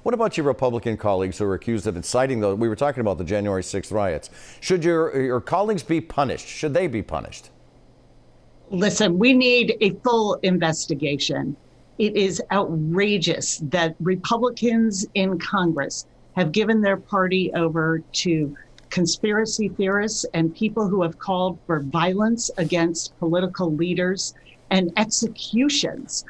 What about your Republican colleagues who are accused of inciting those? We were talking about the January 6th riots. Should your colleagues be punished? Should they be punished? Listen, we need a full investigation. It is outrageous that Republicans in Congress have given their party over to conspiracy theorists and people who have called for violence against political leaders and executions.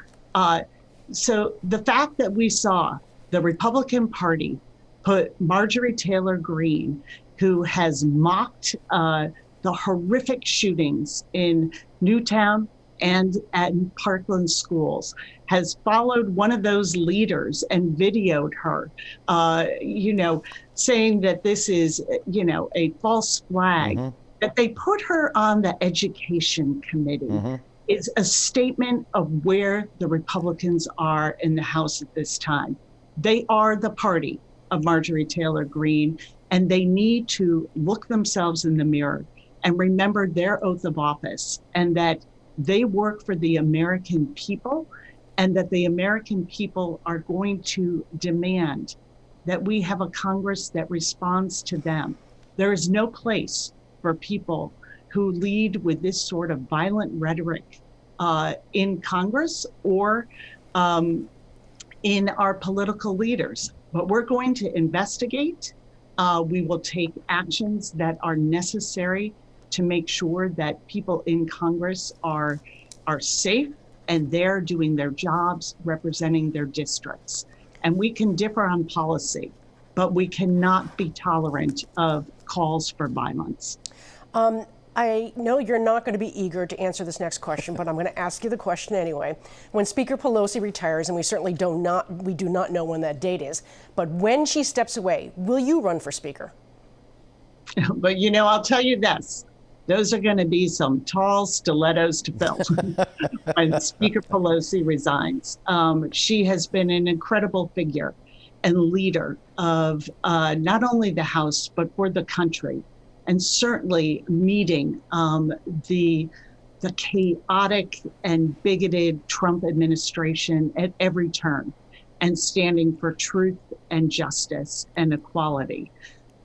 So the fact that we saw the Republican Party put Marjorie Taylor Greene, who has mocked the horrific shootings in Newtown and at Parkland schools, has followed one of those leaders and videoed her, saying that this is, a false flag, that they put her on the education committee is a statement of where the Republicans are in the House at this time. They are the party of Marjorie Taylor Greene, and they need to look themselves in the mirror and remember their oath of office, and that they work for the American people, and that the American people are going to demand that we have a Congress that responds to them. There is no place for people who lead with this sort of violent rhetoric in Congress or in our political leaders. But we're going to investigate. We will take actions that are necessary to make sure that people in Congress are safe and they're doing their jobs representing their districts. And we can differ on policy, but we cannot be tolerant of calls for violence. I know you're not going to be eager to answer this next question, but I'm going to ask you the question anyway. When Speaker Pelosi retires, and we certainly do not know when that date is, but when she steps away, will you run for Speaker? But I'll tell you this. Those are going to be some tall stilettos to fill when Speaker Pelosi resigns. She has been an incredible figure and leader of not only the House, but for the country, and certainly meeting the chaotic and bigoted Trump administration at every turn, and standing for truth and justice and equality.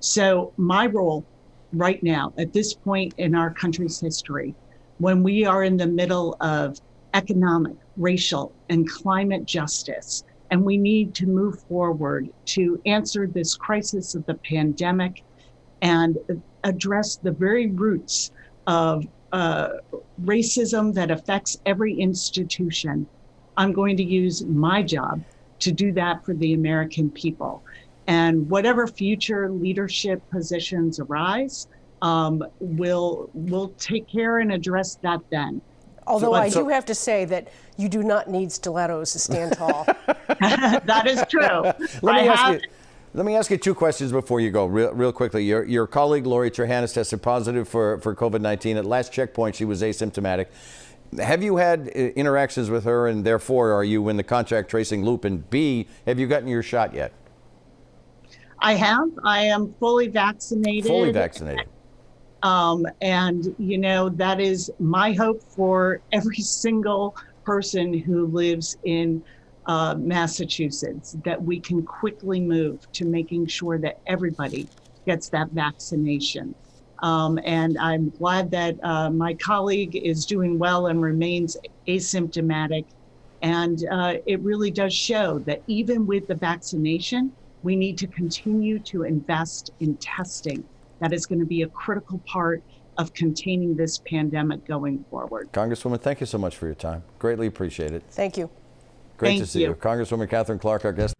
So my role right now, at this point in our country's history, when we are in the middle of economic, racial, and climate justice, and we need to move forward to answer this crisis of the pandemic and address the very roots of racism that affects every institution, I'm going to use my job to do that for the American people. And whatever future leadership positions arise, we'll take care and address that then. Although I do have to say that you do not need stilettos to stand tall. That is true. Let me ask you two questions before you go, real quickly. Your colleague, Lori Trahanis, tested positive for COVID-19. At last checkpoint, she was asymptomatic. Have you had interactions with her, and therefore are you in the contact tracing loop? And B, have you gotten your shot yet? I have. I am fully vaccinated. Fully vaccinated. And, that is my hope for every single person who lives in Massachusetts, that we can quickly move to making sure that everybody gets that vaccination. And I'm glad that my colleague is doing well and remains asymptomatic. And it really does show that even with the vaccination, we need to continue to invest in testing. That is going to be a critical part of containing this pandemic going forward. Congresswoman, thank you so much for your time. Greatly appreciate it. Thank you. Great to see you. Congresswoman Katherine Clark, our guest.